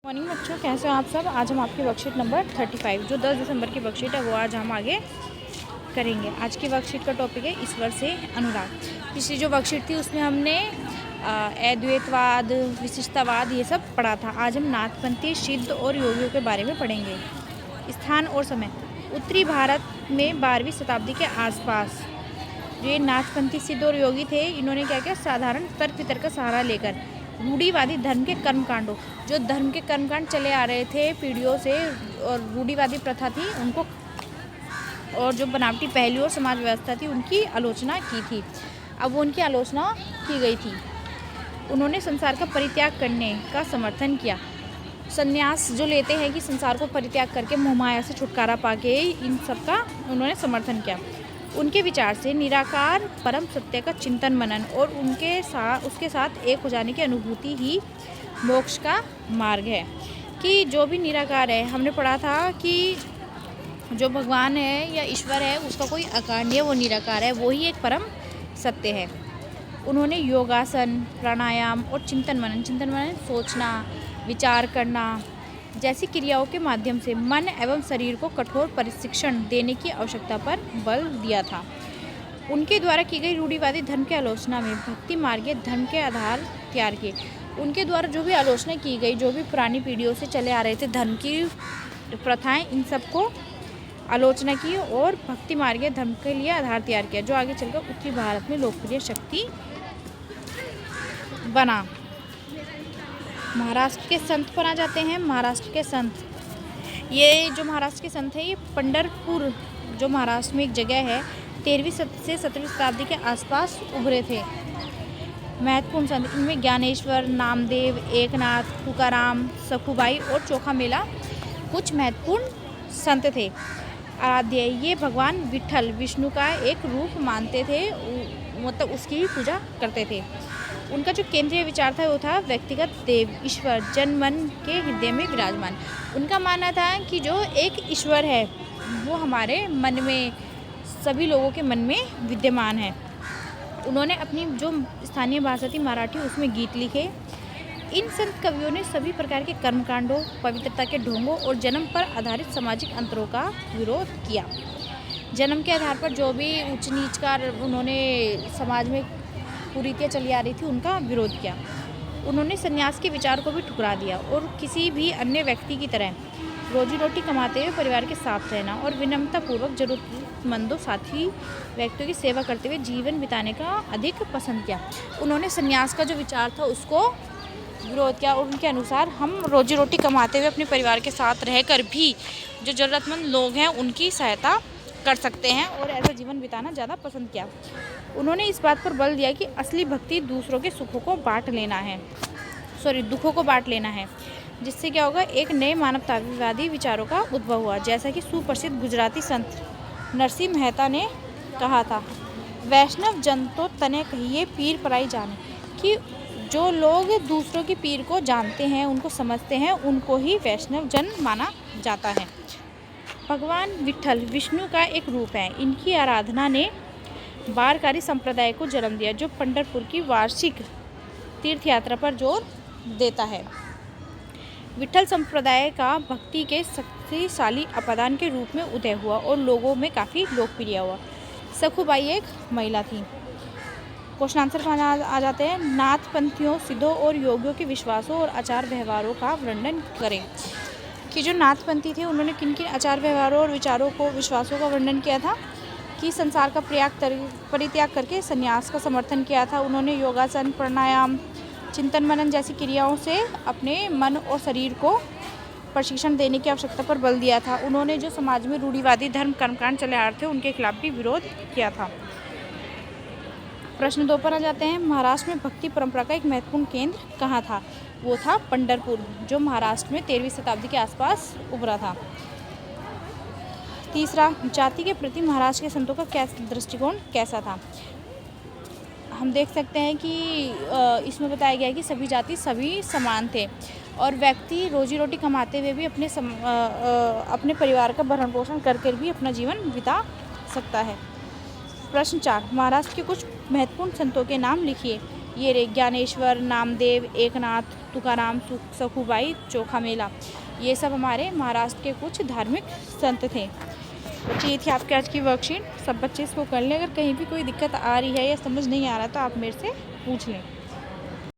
Morning बच्चों, कैसे हो आप सब। आज हम आपकी वर्कशीट नंबर 35 जो 10 दिसंबर की वर्कशीट है वो आज हम आगे करेंगे। आज की वर्कशीट का टॉपिक है ईश्वर से अनुराग। पिछली जो वर्कशीट थी उसमें हमने अद्वैतवाद, विशिष्टतावाद ये सब पढ़ा था। आज हम नाथपंथी, सिद्ध और योगियों के बारे में पढ़ेंगे। स्थान और समय: उत्तरी भारत में 12वीं शताब्दी के आसपास जो ये नाथपंथी, सिद्ध और योगी थे, इन्होंने क्या किया, साधारण तर्क वितर्क का सहारा लेकर रूढ़िवादी धर्म के कर्मकांडों, जो धर्म के कर्मकांड चले आ रहे थे पीढ़ियों से और रूढ़िवादी प्रथा थी उनको, और जो बनावटी पहलू और समाज व्यवस्था थी उनकी आलोचना की थी। अब वो उनकी आलोचना की गई थी। उन्होंने संसार का परित्याग करने का समर्थन किया। संन्यास जो लेते हैं कि संसार को परित्याग करके मोहमाया से छुटकारा पाके, इन सब का उन्होंने समर्थन किया। उनके विचार से निराकार परम सत्य का चिंतन मनन और उसके साथ एक हो जाने की अनुभूति ही मोक्ष का मार्ग है। कि जो भी निराकार है, हमने पढ़ा था कि जो भगवान है या ईश्वर है उसका कोई आकार नहीं है, वो निराकार है, वो ही एक परम सत्य है। उन्होंने योगासन, प्राणायाम और चिंतन मनन सोचना, विचार करना जैसी क्रियाओं के माध्यम से मन एवं शरीर को कठोर प्रशिक्षण देने की आवश्यकता पर बल दिया था। उनके द्वारा की गई रूढ़िवादी धर्म की आलोचना में भक्ति मार्गीय धर्म के आधार तैयार किए। उनके द्वारा जो भी आलोचना की गई, जो भी पुरानी पीढ़ियों से चले आ रहे थे धर्म की प्रथाएं, इन सबको आलोचना की और भक्ति मार्गीय धर्म के लिए आधार तैयार किया, जो आगे चलकर उत्तरी भारत में लोकप्रिय शक्ति बना। महाराष्ट्र के संत पर आ जाते हैं। महाराष्ट्र के संत, ये जो महाराष्ट्र के संत हैं, ये पंढरपुर जो महाराष्ट्र में एक जगह है, 13वीं से 17वीं शताब्दी के आसपास उभरे थे। महत्वपूर्ण संत इनमें ज्ञानेश्वर, नामदेव, एकनाथ, तुकाराम, सखुबाई और चोखा मेला कुछ महत्वपूर्ण संत थे। आराध्य, ये भगवान विठल, विष्णु का एक रूप मानते थे, मतलब उसकी ही पूजा करते थे। उनका जो केंद्रीय विचार था वो था व्यक्तिगत देव ईश्वर जन मन के हृदय में विराजमान। उनका मानना था कि जो एक ईश्वर है वो हमारे मन में, सभी लोगों के मन में विद्यमान है। उन्होंने अपनी जो स्थानीय भाषा थी मराठी, उसमें गीत लिखे। इन संत कवियों ने सभी प्रकार के कर्मकांडों, पवित्रता के ढोंगों और जन्म पर आधारित सामाजिक अंतरों का विरोध किया। जन्म के आधार पर जो भी उच्च नीच का उन्होंने समाज में कुरीतियाँ चली आ रही थी उनका विरोध किया। उन्होंने संन्यास के विचार को भी ठुकरा दिया और किसी भी अन्य व्यक्ति की तरह रोजी रोटी कमाते हुए परिवार के साथ रहना और विनम्रतापूर्वक जरूरतमंदों साथी व्यक्तियों की सेवा करते हुए जीवन बिताने का अधिक पसंद किया। उन्होंने संन्यास का जो विचार था उसको विरोध किया और उनके अनुसार हम रोजी रोटी कमाते हुए अपने परिवार के साथ रहकर भी जो ज़रूरतमंद लोग हैं उनकी सहायता कर सकते हैं और ऐसा जीवन बिताना ज़्यादा पसंद किया। उन्होंने इस बात पर बल दिया कि असली भक्ति दूसरों के दुखों को बांट लेना है, जिससे क्या होगा, एक नए मानवतावादी विचारों का उद्भव हुआ। जैसा कि सुप्रसिद्ध गुजराती संत नरसिंह मेहता ने कहा था, वैष्णव जन तो तने कहिए पीर पराई जाने, कि जो लोग दूसरों की पीर को जानते हैं, उनको समझते हैं, उनको ही वैष्णव जन माना जाता है। भगवान विठल विष्णु का एक रूप है। इनकी आराधना ने बारकारी संप्रदाय को जन्म दिया, जो पंढरपुर की वार्षिक तीर्थ यात्रा पर जोर देता है। विठल संप्रदाय का भक्ति के शक्तिशाली अपादान के रूप में उदय हुआ और लोगों में काफ़ी लोकप्रिय हुआ। सखुबाई एक महिला थी। क्वेश्चन आंसर पर आ जाते हैं। नाथपंथियों, सिद्धों और योगियों के विश्वासों और आचार व्यवहारों का वर्णन करें। कि जो नाथपंथी थे उन्होंने किन किन आचार व्यवहारों और विश्वासों का वर्णन किया था। कि संसार का परित्याग करके संन्यास का समर्थन किया था। उन्होंने योगासन, प्राणायाम, चिंतन मनन जैसी क्रियाओं से अपने मन और शरीर को प्रशिक्षण देने की आवश्यकता पर बल दिया था। उन्होंने जो समाज में रूढ़िवादी धर्म कर्मकांड चले आ रहे थे उनके खिलाफ भी विरोध किया था। प्रश्न 2 पर आ जाते हैं। महाराष्ट्र में भक्ति परंपरा का एक महत्वपूर्ण केंद्र कहाँ था? वो था पंढरपुर, जो महाराष्ट्र में 13वीं शताब्दी के आसपास उभरा था। तीसरा, जाति के प्रति महाराष्ट्र के संतों का दृष्टिकोण कैसा था? हम देख सकते हैं कि इसमें बताया गया है कि सभी जाति सभी समान थे और व्यक्ति रोजी रोटी कमाते हुए भी अपने परिवार का भरण पोषण कर भी अपना जीवन बिता सकता है। प्रश्न 4, महाराष्ट्र के कुछ महत्वपूर्ण संतों के नाम लिखिए। ये रे ज्ञानेश्वर, नामदेव, एकनाथ, तुकाराम, सखूबाई, चोखा मेला, ये सब हमारे महाराष्ट्र के कुछ धार्मिक संत थे। बच्चे ये थी आपके आज की वर्कशीट। सब बच्चे इसको कर लें। अगर कहीं भी कोई दिक्कत आ रही है या समझ नहीं आ रहा तो आप मेरे से पूछ लें।